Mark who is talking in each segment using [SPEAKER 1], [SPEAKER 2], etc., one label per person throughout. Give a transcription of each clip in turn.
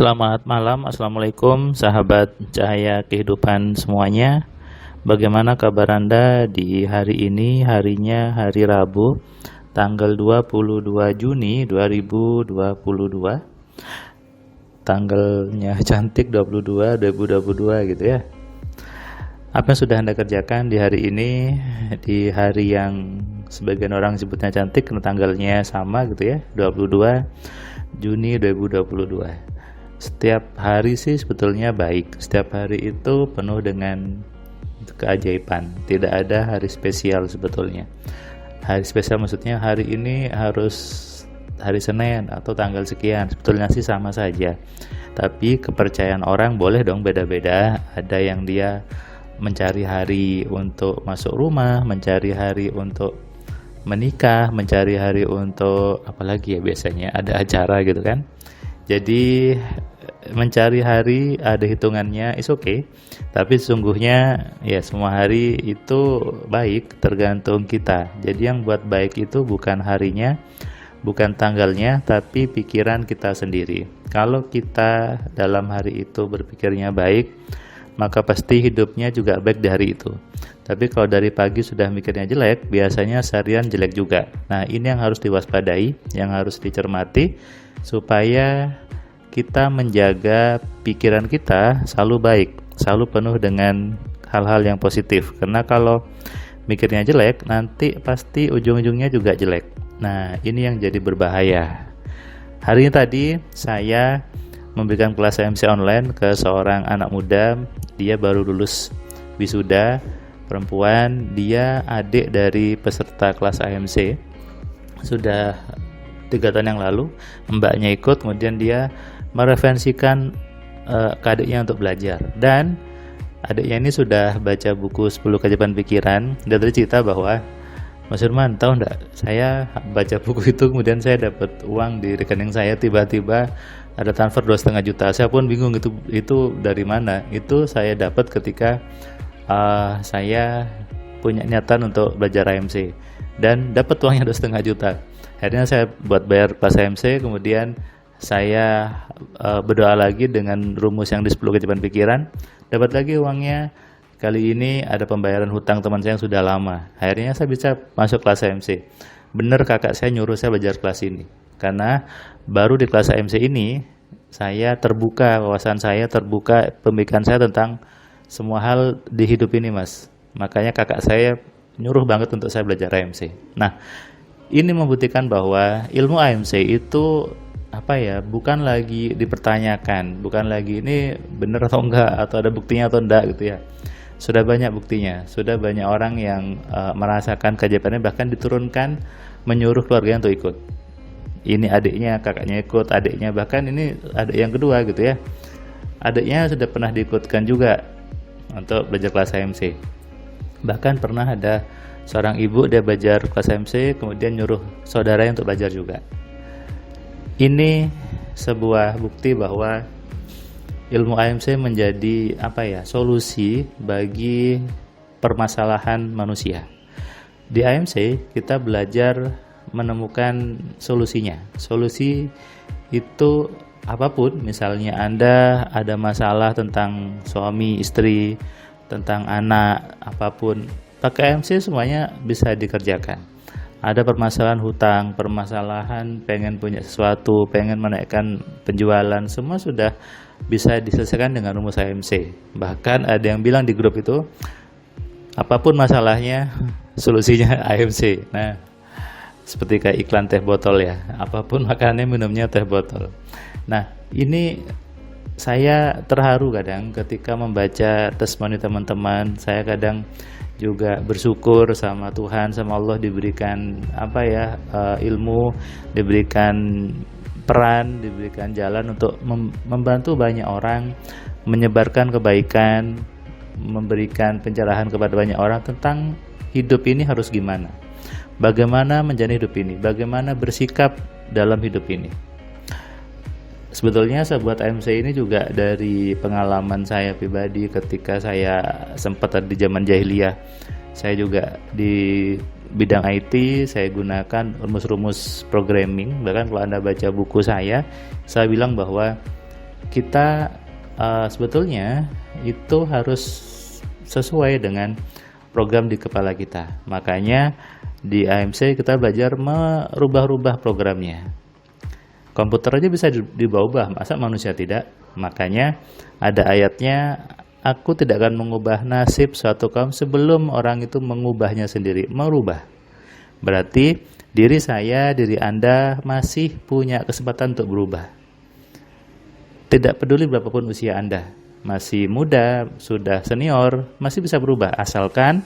[SPEAKER 1] Selamat malam, Assalamualaikum sahabat cahaya kehidupan semuanya. Bagaimana kabar Anda di hari ini? Harinya hari Rabu, tanggal 22 Juni 2022. Tanggalnya cantik 2022 gitu ya. Apa yang sudah Anda kerjakan di hari ini? Di hari yang sebagian orang sebutnya cantik karena tanggalnya sama gitu ya, 22 Juni 2022. Setiap hari sih sebetulnya baik. Setiap hari itu penuh dengan keajaiban. Tidak ada hari spesial sebetulnya. Hari spesial maksudnya hari ini harus hari Senin atau tanggal sekian. Sebetulnya sih sama saja. Tapi kepercayaan orang boleh dong beda-beda. Ada yang dia mencari hari untuk masuk rumah, mencari hari untuk menikah, mencari hari untuk apalagi ya, biasanya ada acara gitu kan. Jadi mencari hari ada hitungannya, is okay. Tapi sesungguhnya ya semua hari itu baik, tergantung kita. Jadi yang buat baik itu bukan harinya, bukan tanggalnya, tapi pikiran kita sendiri. Kalau kita dalam hari itu berpikirnya baik, maka pasti hidupnya juga baik di hari itu. Tapi kalau dari pagi sudah mikirnya jelek, biasanya seharian jelek juga. Nah, ini yang harus diwaspadai, yang harus dicermati, supaya kita menjaga pikiran kita selalu baik, selalu penuh dengan hal-hal yang positif. Karena kalau mikirnya jelek, nanti pasti ujung-ujungnya juga jelek. Nah, ini yang jadi berbahaya. Hari ini tadi saya memberikan kelas AMC online ke seorang anak muda. Dia baru lulus wisuda, perempuan. Dia adik dari peserta kelas AMC. Sudah 3 tahun yang lalu mbaknya ikut, kemudian dia mereferensikan ke adiknya untuk belajar. Dan adiknya ini sudah baca buku 10 keajaiban pikiran. Dia tadi cerita bahwa, Mas Firman, tahu enggak, saya baca buku itu kemudian saya dapat uang di rekening saya, tiba-tiba ada transfer 2,5 juta. Saya pun bingung itu dari mana. Itu saya dapat ketika saya punya niatan untuk belajar AMC dan dapat uangnya 2,5 juta. Akhirnya saya buat bayar kelas AMC, kemudian saya berdoa lagi dengan rumus yang di 10 keajaiban pikiran, dapat lagi uangnya. Kali ini ada pembayaran hutang teman saya yang sudah lama. Akhirnya saya bisa masuk kelas AMC. Bener kakak saya nyuruh saya belajar kelas ini. Karena baru di kelas AMC ini saya terbuka, wawasan saya terbuka, pemikiran saya tentang semua hal di hidup ini, Mas. Makanya kakak saya nyuruh banget untuk saya belajar AMC. Nah, ini membuktikan bahwa ilmu AMC itu bukan lagi dipertanyakan, bukan lagi ini benar atau enggak, atau ada buktinya atau enggak gitu ya. Sudah banyak buktinya, sudah banyak orang yang merasakan keajaibannya, bahkan diturunkan menyuruh keluarganya untuk ikut. Ini adiknya, kakaknya ikut, adiknya, bahkan ini adik yang kedua gitu ya. Adiknya sudah pernah diikutkan juga untuk belajar kelas AMC. Bahkan pernah ada seorang ibu, dia belajar kelas AMC kemudian nyuruh saudaranya untuk belajar juga. Ini sebuah bukti bahwa ilmu AMC menjadi solusi bagi permasalahan manusia. Di AMC kita belajar menemukan solusinya. Solusi itu apapun, misalnya Anda ada masalah tentang suami, istri, tentang anak, apapun, pakai AMC semuanya bisa dikerjakan. Ada permasalahan hutang, permasalahan pengen punya sesuatu, pengen menaikkan penjualan, semua sudah bisa diselesaikan dengan rumus AMC. Bahkan ada yang bilang di grup itu, apapun masalahnya, solusinya AMC. Nah, seperti kayak iklan teh botol ya, apapun makanannya, minumnya teh botol. Nah, ini saya terharu kadang ketika membaca testimoni teman-teman. Saya kadang juga bersyukur sama Tuhan, sama Allah, diberikan ilmu, diberikan peran, diberikan jalan untuk membantu banyak orang, menyebarkan kebaikan, memberikan pencerahan kepada banyak orang tentang hidup ini harus gimana, bagaimana menjalani hidup ini, bagaimana bersikap dalam hidup ini. Sebetulnya saya buat AMC ini juga dari pengalaman saya pribadi ketika saya sempat di zaman jahiliyah. Saya juga di bidang IT, saya gunakan rumus-rumus programming. Bahkan kalau Anda baca buku saya bilang bahwa kita sebetulnya itu harus sesuai dengan program di kepala kita. Makanya di AMC kita belajar merubah-rubah programnya. Komputer aja bisa diubah, masa manusia tidak? Makanya ada ayatnya, aku tidak akan mengubah nasib suatu kaum sebelum orang itu mengubahnya sendiri. Merubah berarti diri saya, diri Anda masih punya kesempatan untuk berubah. Tidak peduli berapapun usia Anda, masih muda, sudah senior, masih bisa berubah asalkan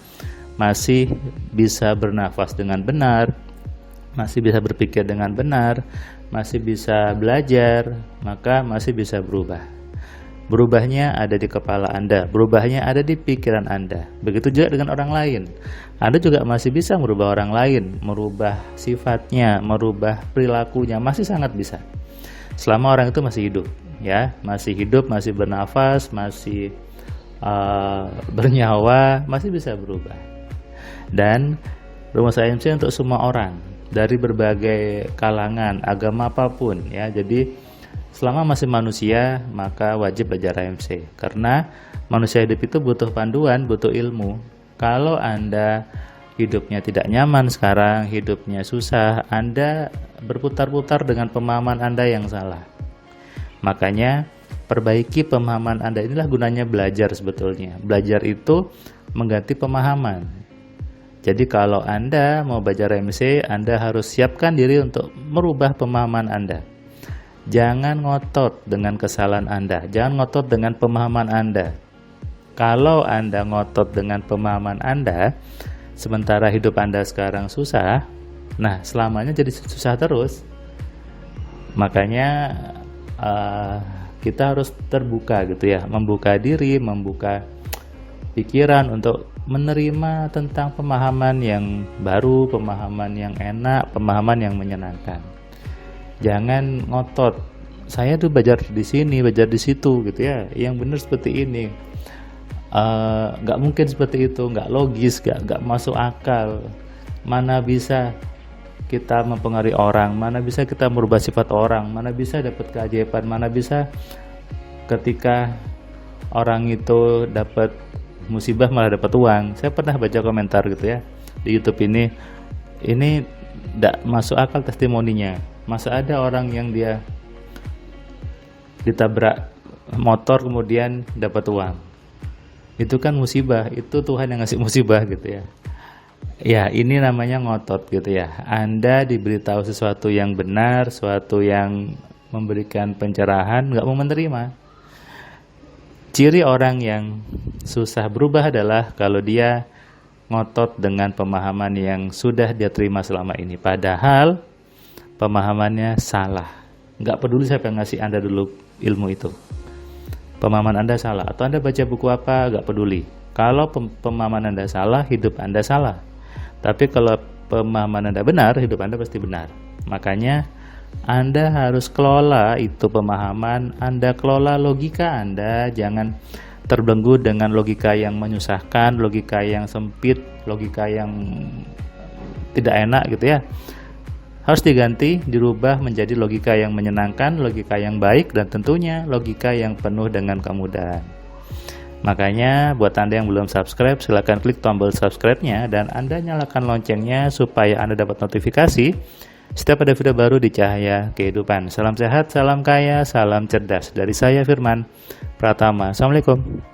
[SPEAKER 1] masih bisa bernafas dengan benar, masih bisa berpikir dengan benar, masih bisa belajar, maka masih bisa berubah. Berubahnya ada di kepala Anda, berubahnya ada di pikiran Anda. Begitu juga dengan orang lain. Anda juga masih bisa merubah orang lain, merubah sifatnya, merubah perilakunya, masih sangat bisa. Selama orang itu masih hidup, ya, masih hidup, masih bernafas, masih bernyawa, masih bisa berubah. Dan rumus AMC untuk semua orang dari berbagai kalangan, agama apapun, ya. Jadi selama masih manusia, maka wajib belajar AMC. Karena manusia hidup itu butuh panduan, butuh ilmu. Kalau Anda hidupnya tidak nyaman sekarang, hidupnya susah, Anda berputar-putar dengan pemahaman Anda yang salah. Makanya perbaiki pemahaman Anda. Inilah gunanya belajar sebetulnya. Belajar itu mengganti pemahaman. Jadi kalau Anda mau belajar AMC, Anda harus siapkan diri untuk merubah pemahaman Anda. Jangan ngotot dengan kesalahan Anda, jangan ngotot dengan pemahaman Anda. Kalau Anda ngotot dengan pemahaman Anda, sementara hidup Anda sekarang susah, nah selamanya jadi susah terus. Makanya kita harus terbuka gitu ya, membuka diri, membuka pikiran untuk menerima tentang pemahaman yang baru, pemahaman yang enak, pemahaman yang menyenangkan. Jangan ngotot, saya tuh belajar di sini, belajar di situ gitu ya. Yang benar seperti ini, nggak mungkin seperti itu, nggak logis, nggak masuk akal. Mana bisa kita mempengaruhi orang, mana bisa kita merubah sifat orang, mana bisa dapat keajaiban, mana bisa ketika orang itu dapat musibah malah dapat uang. Saya pernah baca komentar gitu ya di YouTube ini tidak masuk akal testimoninya. Masa ada orang yang dia ditabrak motor kemudian dapat uang? Itu kan musibah, itu Tuhan yang ngasih musibah gitu ya. Ya ini namanya ngotot gitu ya. Anda diberitahu sesuatu yang benar, sesuatu yang memberikan pencerahan, nggak mau menerima. Ciri orang yang susah berubah adalah kalau dia ngotot dengan pemahaman yang sudah dia terima selama ini. Padahal pemahamannya salah. Nggak peduli siapa yang ngasih Anda dulu ilmu itu. Pemahaman Anda salah. Atau Anda baca buku apa, nggak peduli. Kalau pemahaman Anda salah, hidup Anda salah. Tapi kalau pemahaman Anda benar, hidup Anda pasti benar. Makanya Anda harus kelola itu pemahaman, Anda kelola logika Anda, jangan terbelenggu dengan logika yang menyusahkan, logika yang sempit, logika yang tidak enak gitu ya. Harus diganti, dirubah menjadi logika yang menyenangkan, logika yang baik, dan tentunya logika yang penuh dengan kemudahan. Makanya buat Anda yang belum subscribe, silahkan klik tombol subscribe-nya dan Anda nyalakan loncengnya supaya Anda dapat notifikasi setiap ada video baru di Cahaya Kehidupan. Salam sehat, salam kaya, salam cerdas. Dari saya Firman Pratama. Assalamualaikum.